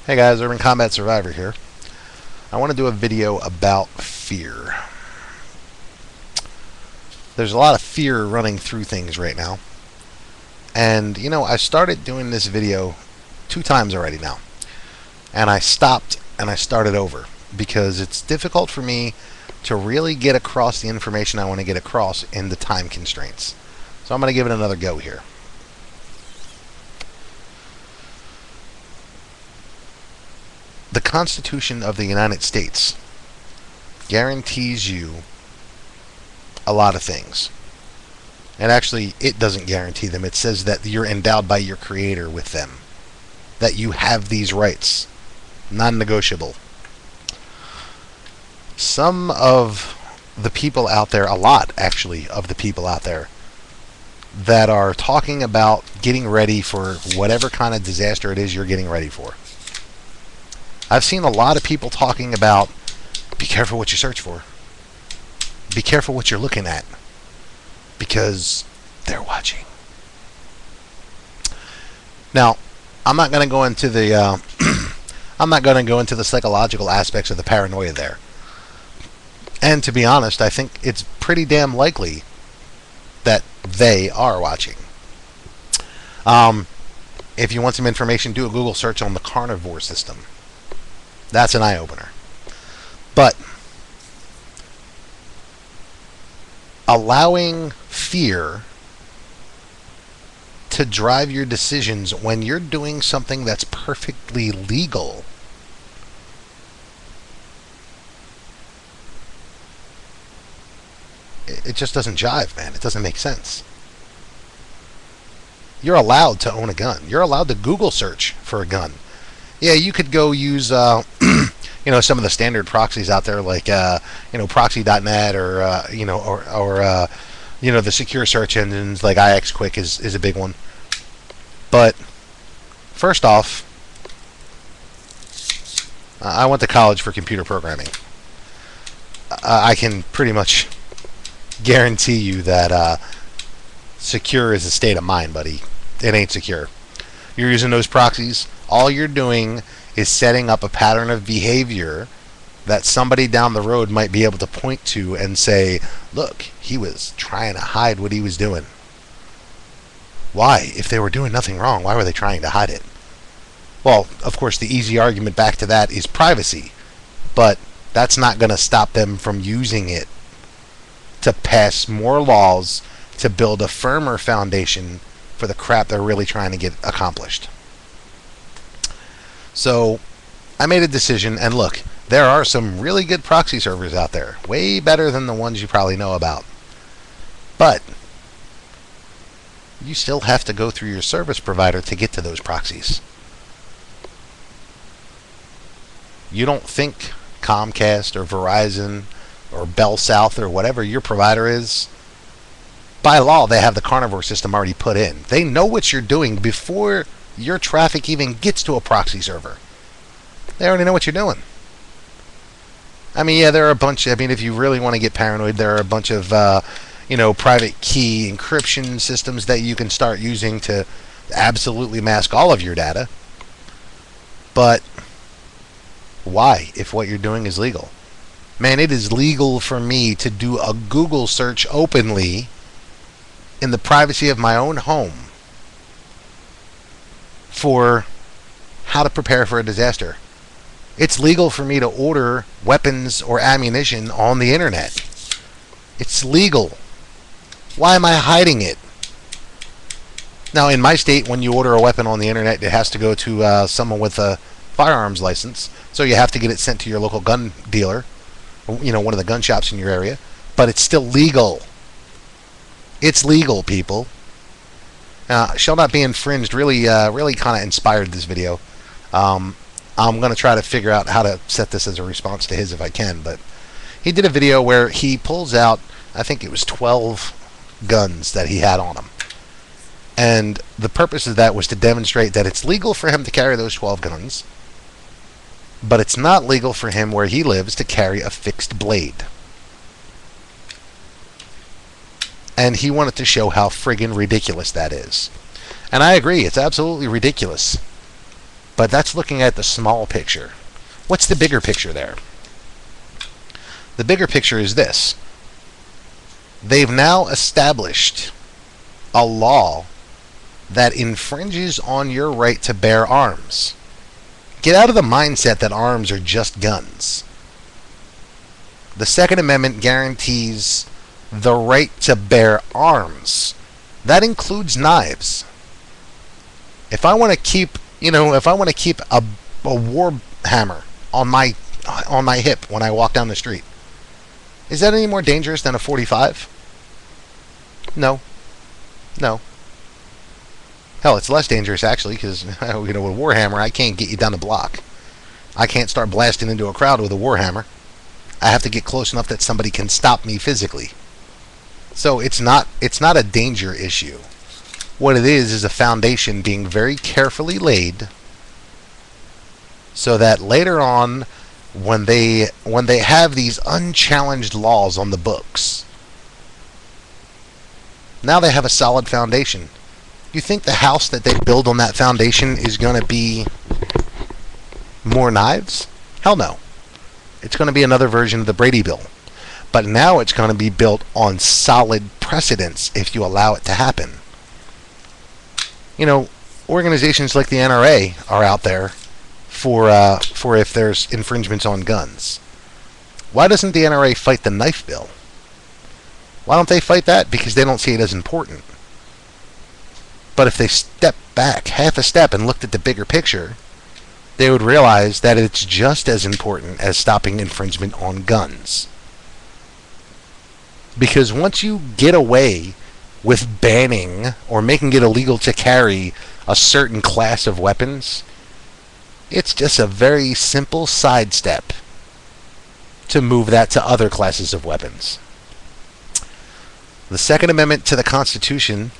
Hey guys, Urban Combat Survivor here. I want to do a video about fear. There's a lot of fear running through things right now. And, I started doing this video 2 times already now. And I stopped and I started over because it's difficult for me to really get across the information I want to get across in the time constraints. So I'm going to give it another go here. The Constitution of the United States guarantees you a lot of things. And actually, it doesn't guarantee them. It says that you're endowed by your Creator with them. That you have these rights. Non-negotiable. Some of the people out there, a lot actually of the people out there, that are talking about getting ready for whatever kind of disaster it is you're getting ready for. I've seen a lot of people talking about, be careful what you search for. Be careful what you're looking at. Because they're watching. Now, I'm not going to go into the I'm not going to go into the psychological aspects of the paranoia there. And to be honest, I think it's pretty damn likely that they are watching. If you want some information, do a Google search on the carnivore system. That's an eye-opener. But allowing fear to drive your decisions when you're doing something that's perfectly legal it just doesn't jive, man. It doesn't make sense. You're allowed to own a gun. You're allowed to Google search for a gun. Yeah, you could go use, some of the standard proxies out there, like, proxy.net or, the secure search engines like IXQuick is a big one. But first off, I went to college for computer programming. I can pretty much guarantee you that secure is a state of mind, buddy. It ain't secure. You're using those proxies. All you're doing is setting up a pattern of behavior that somebody down the road might be able to point to and say, look, he was trying to hide what he was doing. Why? If they were doing nothing wrong, why were they trying to hide it? Well, of course, the easy argument back to that is privacy. But that's not going to stop them from using it to pass more laws to build a firmer foundation for the crap they're really trying to get accomplished. So I made a decision, and look, there are some really good proxy servers out there, way better than the ones you probably know about. But you still have to go through your service provider to get to those proxies. You don't think Comcast or Verizon or Bell South or whatever your provider is, by law, they have the carnivore system already put in. They know what you're doing before your traffic even gets to a proxy server. They already know what you're doing. I mean, yeah, there are a bunch. I mean, if you really want to get paranoid, there are a bunch of, private key encryption systems that you can start using to absolutely mask all of your data. But why, if what you're doing is legal? Man, it is legal for me to do a Google search openly in the privacy of my own home for how to prepare for a disaster. It's legal for me to order weapons or ammunition on the internet. It's legal. Why am I hiding it? Now, in my state, when you order a weapon on the internet, it has to go to someone with a firearms license. So you have to get it sent to your local gun dealer, one of the gun shops in your area. But it's still legal. It's legal, people. Shall not be infringed really kind of inspired this video. I'm going to try to figure out how to set this as a response to his if I can. But he did a video where he pulls out, I think it was 12 guns that he had on him. And the purpose of that was to demonstrate that it's legal for him to carry those 12 guns, but it's not legal for him where he lives to carry a fixed blade. And he wanted to show how friggin' ridiculous that is. And I agree, it's absolutely ridiculous. But that's looking at the small picture. What's the bigger picture there? The bigger picture is this. They've now established a law that infringes on your right to bear arms. Get out of the mindset that arms are just guns. The Second Amendment guarantees the right to bear arms. That includes knives. If I want to keep, a war hammer on my hip when I walk down the street, is that any more dangerous than a .45? No. No. Hell, it's less dangerous actually, because with a warhammer, I can't get you down the block. I can't start blasting into a crowd with a warhammer. I have to get close enough that somebody can stop me physically. So it's not a danger issue. What it is a foundation being very carefully laid, so that later on, when they have these unchallenged laws on the books, now they have a solid foundation. You think the house that they build on that foundation is going to be more knives? Hell no. It's going to be another version of the Brady Bill. But now it's going to be built on solid precedents if you allow it to happen. Organizations like the NRA are out there for if there's infringements on guns. Why doesn't the NRA fight the knife bill? Why don't they fight that? Because they don't see it as important. But if they step back half a step and looked at the bigger picture, they would realize that it's just as important as stopping infringement on guns. Because once you get away with banning or making it illegal to carry a certain class of weapons, it's just a very simple sidestep to move that to other classes of weapons. The Second Amendment to the Constitution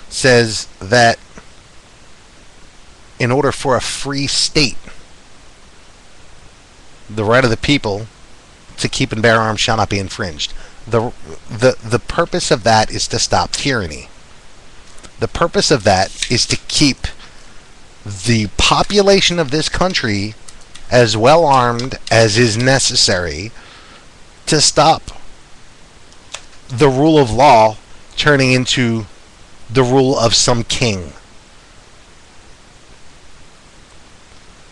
says that in order for a free state, the right of the people to keep and bear arms shall not be infringed. The purpose of that is to stop tyranny. The purpose of that is to keep the population of this country as well armed as is necessary to stop the rule of law turning into the rule of some king.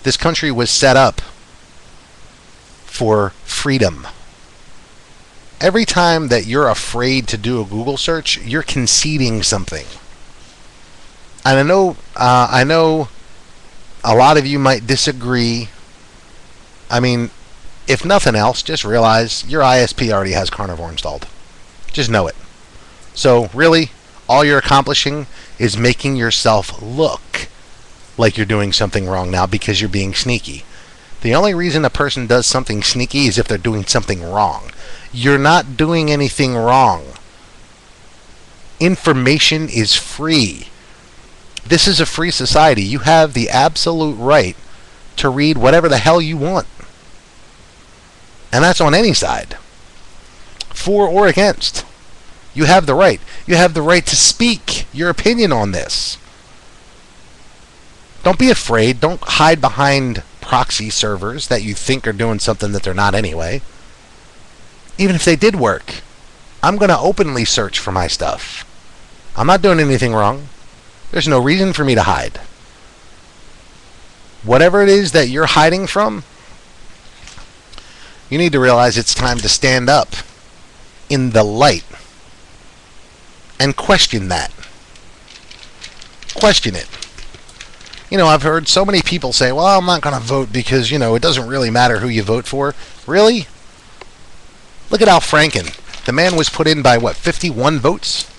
This country was set up for freedom. Every time that you're afraid to do a Google search, you're conceding something. And I know a lot of you might disagree. I mean, if nothing else, just realize your ISP already has Carnivore installed. Just know it. So really, all you're accomplishing is making yourself look like you're doing something wrong now because you're being sneaky. The only reason a person does something sneaky is if they're doing something wrong. You're not doing anything wrong. Information is free. This is a free society. You have the absolute right to read whatever the hell you want. And that's on any side. For or against. You have the right. You have the right to speak your opinion on this. Don't be afraid. Don't hide behind proxy servers that you think are doing something that they're not anyway. Even if they did work, I'm going to openly search for my stuff. I'm not doing anything wrong. There's no reason for me to hide. Whatever it is that you're hiding from, you need to realize it's time to stand up in the light and question that. Question it. I've heard so many people say, well, I'm not going to vote because, it doesn't really matter who you vote for. Really? Look at Al Franken. The man was put in by, 51 votes?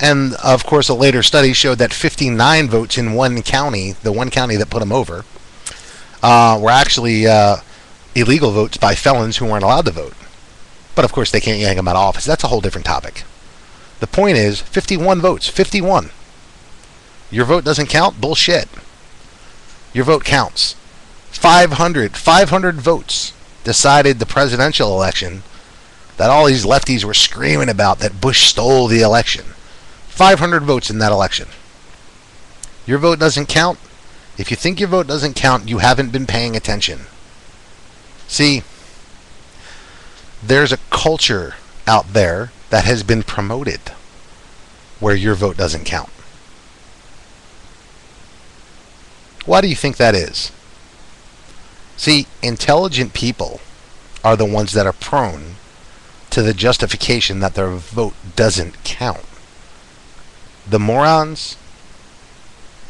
And, of course, a later study showed that 59 votes in one county, the one county that put him over, were actually illegal votes by felons who weren't allowed to vote. But, of course, they can't yank him out of office. That's a whole different topic. The point is, 51 votes. 51. Your vote doesn't count? Bullshit. Your vote counts. 500 votes decided the presidential election that all these lefties were screaming about, that Bush stole the election. 500 votes in that election. Your vote doesn't count. If you think your vote doesn't count, you haven't been paying attention. See, there's a culture out there that has been promoted where your vote doesn't count. Why do you think that is? See, intelligent people are the ones that are prone to the justification that their vote doesn't count. The morons,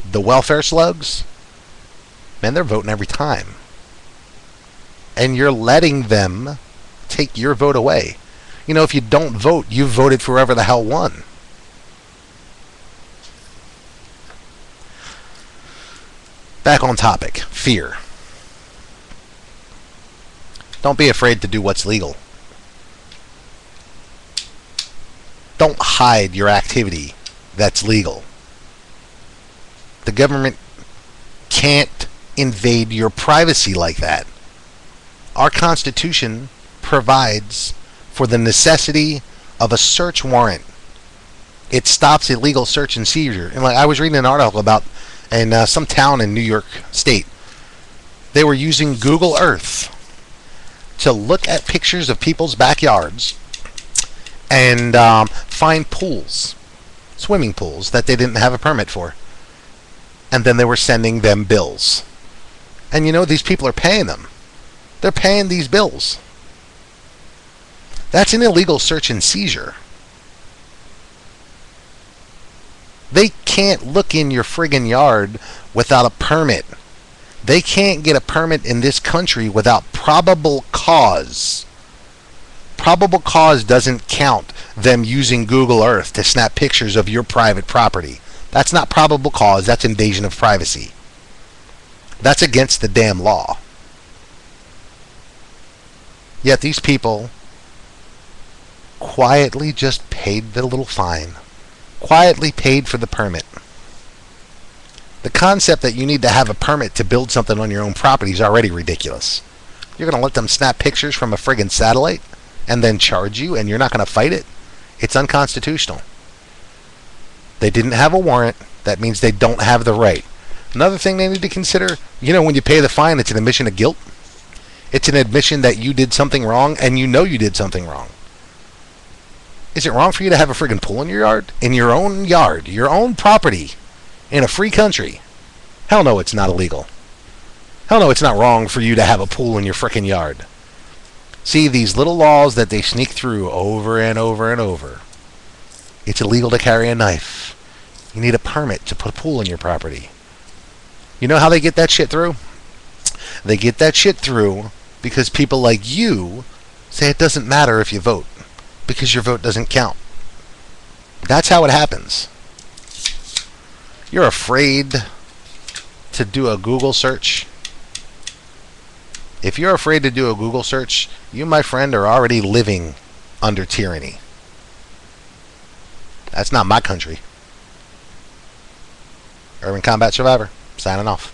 the welfare slugs, man, they're voting every time. And you're letting them take your vote away. You know, if you don't vote, you voted for whoever the hell won. Back on topic, fear. Don't be afraid to do what's legal. Don't hide your activity that's legal. The government can't invade your privacy like that. Our Constitution provides for the necessity of a search warrant. It stops illegal search and seizure. And like I was reading an article about in some town in New York State, they were using Google Earth to look at pictures of people's backyards and find pools, swimming pools that they didn't have a permit for. And then they were sending them bills. And you know, these people are paying them. They're paying these bills. That's an illegal search and seizure. They can't look in your friggin' yard without a permit. They can't get a permit in this country without probable cause. Probable cause doesn't count them using Google Earth to snap pictures of your private property. That's not probable cause. That's invasion of privacy. That's against the damn law. Yet these people quietly just paid the little fine. Quietly paid for the permit. The concept that you need to have a permit to build something on your own property is already ridiculous. You're going to let them snap pictures from a friggin' satellite and then charge you, and you're not going to fight it? It's unconstitutional. They didn't have a warrant. That means they don't have the right. Another thing they need to consider, you know, when you pay the fine, it's an admission of guilt. It's an admission that you did something wrong, and you know you did something wrong. Is it wrong for you to have a friggin' pool in your yard? In your own property, in a free country? Hell no, it's not illegal. Hell no, it's not wrong for you to have a pool in your frickin' yard. See, these little laws that they sneak through over and over and over. It's illegal to carry a knife. You need a permit to put a pool in your property. You know how they get that shit through? They get that shit through because people like you say it doesn't matter if you vote, because your vote doesn't count. That's how it happens. You're afraid to do a Google search. If you're afraid to do a Google search, you, my friend, are already living under tyranny. That's not my country. Urban Combat Survivor, signing off.